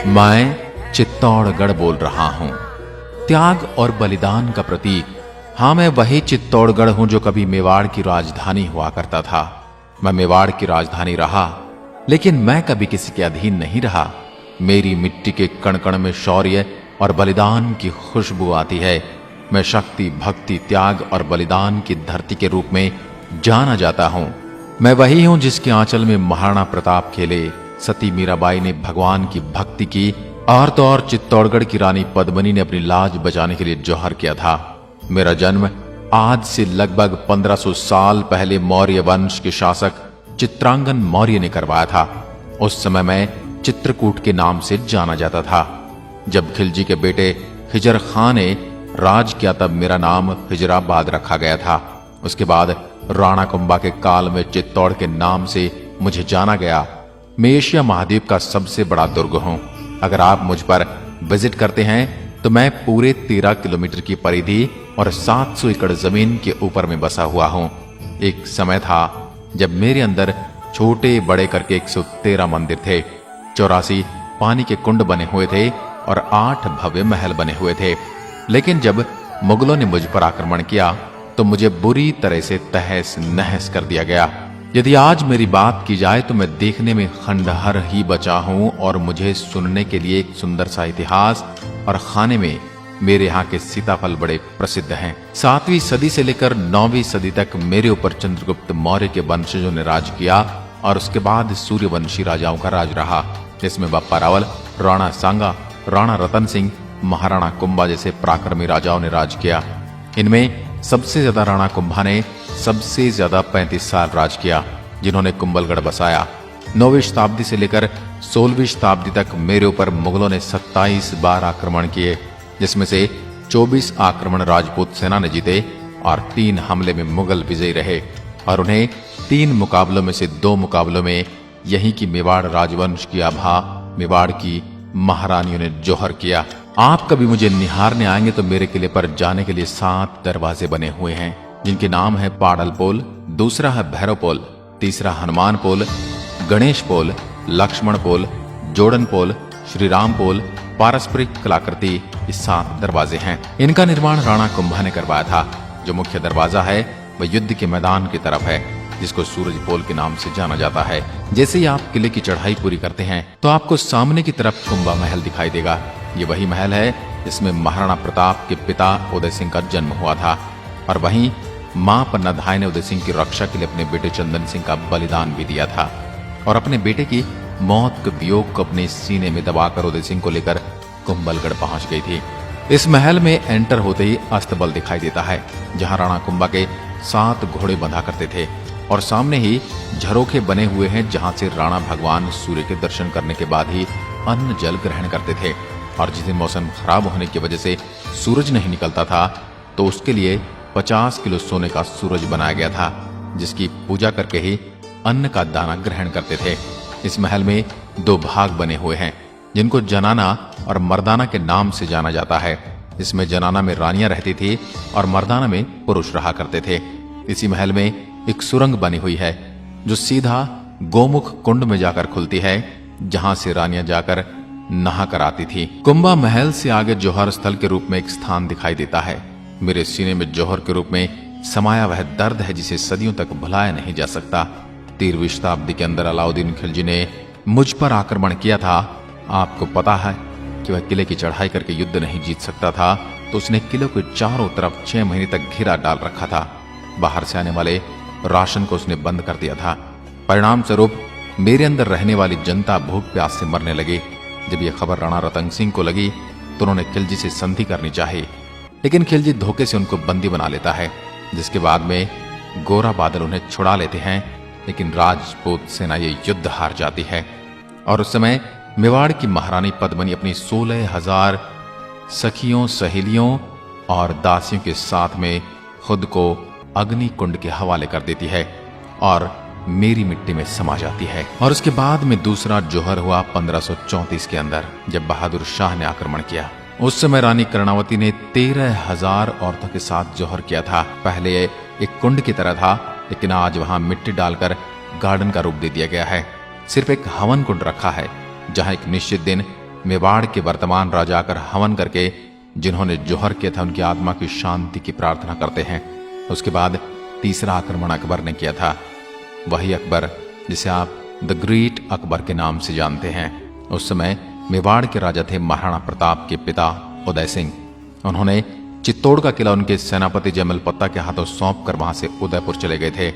मैं चित्तौड़गढ़ बोल रहा हूं, त्याग और बलिदान का प्रतीक। हां, मैं वही चित्तौड़गढ़ हूं जो कभी मेवाड़ की राजधानी हुआ करता था। मैं मेवाड़ की राजधानी रहा, लेकिन मैं कभी किसी के अधीन नहीं रहा। मेरी मिट्टी के कण कण में शौर्य और बलिदान की खुशबू आती है। मैं शक्ति, भक्ति, त्याग और बलिदान की धरती के रूप में जाना जाता हूं। मैं वही हूं जिसके आंचल में महाराणा प्रताप खेले, सती मीराबाई ने भगवान की भक्ति की, और तो और चित्तौड़गढ़ की रानी पद्मिनी ने अपनी लाज बचाने के लिए जौहर किया था। मेरा जन्म आज से लगभग 1500 साल पहले मौर्य वंश के शासक चित्रांगन मौर्य ने करवाया था। उस समय मैं चित्रकूट के नाम से जाना जाता था। जब खिलजी के बेटे हिजर खां ने राज किया तब मेरा नाम हिजराबाद रखा गया था। उसके बाद राणा कुंभा के काल में चित्तौड़ के नाम से मुझे जाना गया। मैं एशिया महाद्वीप का सबसे बड़ा दुर्ग हूं। अगर आप मुझ पर विजिट करते हैं तो मैं पूरे 13 किलोमीटर की परिधि और 700 एकड़ जमीन के ऊपर में बसा हुआ हूं। एक समय था जब मेरे अंदर छोटे बड़े करके 113 मंदिर थे, 84 पानी के कुंड बने हुए थे और 8 भव्य महल बने हुए थे। लेकिन जब मुगलों ने मुझ पर आक्रमण किया तो मुझे बुरी तरह से तहस नहस कर दिया गया। यदि आज मेरी बात की जाए तो मैं देखने में खंडहर ही बचा हूं और मुझे सुनने के लिए एक सुंदर सा इतिहास, और खाने में मेरे यहाँ के सीताफल बड़े प्रसिद्ध हैं। 7वीं सदी से लेकर 9वीं सदी तक मेरे ऊपर चंद्रगुप्त मौर्य के वंशजों ने राज किया, और उसके बाद सूर्यवंशी राजाओं का राज रहा, जिसमें बप्पा रावल, राणा सांगा, राणा रतन सिंह, महाराणा कुंभा जैसे पराक्रमी राजाओं ने राज किया। इनमें सबसे ज्यादा राणा कुंभा ने सबसे ज्यादा 35 साल राज किया, जिन्होंने कुंभलगढ़ बसाया। 9वीं शताब्दी से लेकर 16वीं शताब्दी तक मेरे ऊपर मुगलों ने 27 बार आक्रमण किए, जिसमें से 24 आक्रमण राजपूत सेना ने जीते और 3 हमले में मुगल विजयी रहे, और उन्हें 3 मुकाबलों में से 2 मुकाबलों में यहीं की मेवाड़ राजवंश की आभा मेवाड़ की महारानियों ने जौहर किया। आप कभी मुझे निहारने आएंगे तो मेरे किले पर जाने के लिए 7 दरवाजे बने हुए हैं, जिनके नाम है पाडल पोल, दूसरा है भैरव पोल, तीसरा हनुमान पोल, गणेश पोल, लक्ष्मण पोल, जोड़न पोल, श्री राम पोल, पारस्परिक कलाकृति। ये 7 दरवाजे हैं। इनका निर्माण राणा कुंभा ने करवाया था। जो मुख्य दरवाजा है वह युद्ध के मैदान की तरफ है, जिसको सूरज पोल के नाम से जाना जाता है। जैसे ही आप किले की चढ़ाई पूरी करते हैं तो आपको सामने की तरफ कुंभा महल दिखाई देगा। ये वही महल है जिसमें महाराणा प्रताप के पिता उदय सिंह का जन्म हुआ था, और वहीं मां पन्नाधाय ने उदय सिंह की रक्षा के लिए अपने बेटे चंदन सिंह का बलिदान भी दिया था, और अपने बेटे की मौत के वियोग को अपने सीने में दबाकर उदय सिंह को लेकर कुंभलगढ़ पहुंच गई थी। इस महल में एंटर होते ही अस्तबल दिखाई देता है, जहां राणा कुंभा के 7 घोड़े बंधा करते थे, और सामने ही झरोखे बने हुए हैं जहां से राणा भगवान सूर्य के दर्शन करने के बाद ही अन्न जल ग्रहण करते थे। और जिस दिन मौसम खराब होने की वजह से सूरज नहीं निकलता था तो उसके लिए 50 किलो सोने का सूरज बनाया गया था, जिसकी पूजा करके ही अन्न का दाना ग्रहण करते थे। इस महल में 2 भाग बने हुए हैं, जिनको जनाना और मर्दाना के नाम से जाना जाता है। इसमें जनाना में रानियां रहती थी और मर्दाना में पुरुष रहा करते थे। इसी महल में एक सुरंग बनी हुई है जो सीधा गोमुख कुंड में जाकर खुलती है, जहां से रानियां जाकर नहा कर आती थी। कुंभा महल से आगे जौहर स्थल के रूप में एक स्थान दिखाई देता है। मेरे सीने में जौहर के रूप में समाया वह दर्द है जिसे सदियों तक भुलाया नहीं जा सकता। 13वीं शताब्दी के अंदर अलाउद्दीन खिलजी ने मुझ पर आक्रमण किया था। आपको पता है कि वह किले की चढ़ाई करके युद्ध नहीं जीत सकता था, तो उसने किले के चारों तरफ 6 महीने तक घेरा डाल रखा था। बाहर से आने वाले राशन को उसने बंद कर दिया था। परिणाम स्वरूप मेरे अंदर रहने वाली जनता भूख प्यास से मरने लगी। जब यह खबर राणा रतन सिंह को लगी तो उन्होंने खिलजी से संधि करनी चाहिए, लेकिन खिलजी धोखे से उनको बंदी बना लेता है, जिसके बाद में गोरा बादल उन्हें छुड़ा लेते हैं। लेकिन राजपूत सेना ये युद्ध हार जाती है, और उस समय मेवाड़ की महारानी पद्मिनी अपनी 16,000 सखियों, सहेलियों और दासियों के साथ में खुद को अग्नि कुंड के हवाले कर देती है और मेरी मिट्टी में समा जाती है। और उसके बाद में दूसरा जौहर हुआ 1534 के अंदर, जब बहादुर शाह ने आक्रमण किया। उस समय रानी कर्णावती ने 13,000 औरतों के साथ जौहर किया था। पहले एक कुंड की तरह था, लेकिन आज वहां मिट्टी डालकर गार्डन का रूप दे दिया गया है। सिर्फ एक हवन कुंड रखा है, जहां एक निश्चित दिन मेवाड़ के वर्तमान राजा आकर हवन करके जिन्होंने जोहर किया था उनकी आत्मा की शांति की प्रार्थना करते हैं। उसके बाद तीसरा आक्रमण अकबर ने किया था, वही अकबर जिसे आप द ग्रेट अकबर के नाम से जानते हैं। उस समय मेवाड़ के राजा थे महाराणा प्रताप के पिता उदय सिंह। उन्होंने चित्तौड़ का किला उनके सेनापति जयमल पत्ता के हाथों सौंप कर वहां से उदयपुर चले गए थे।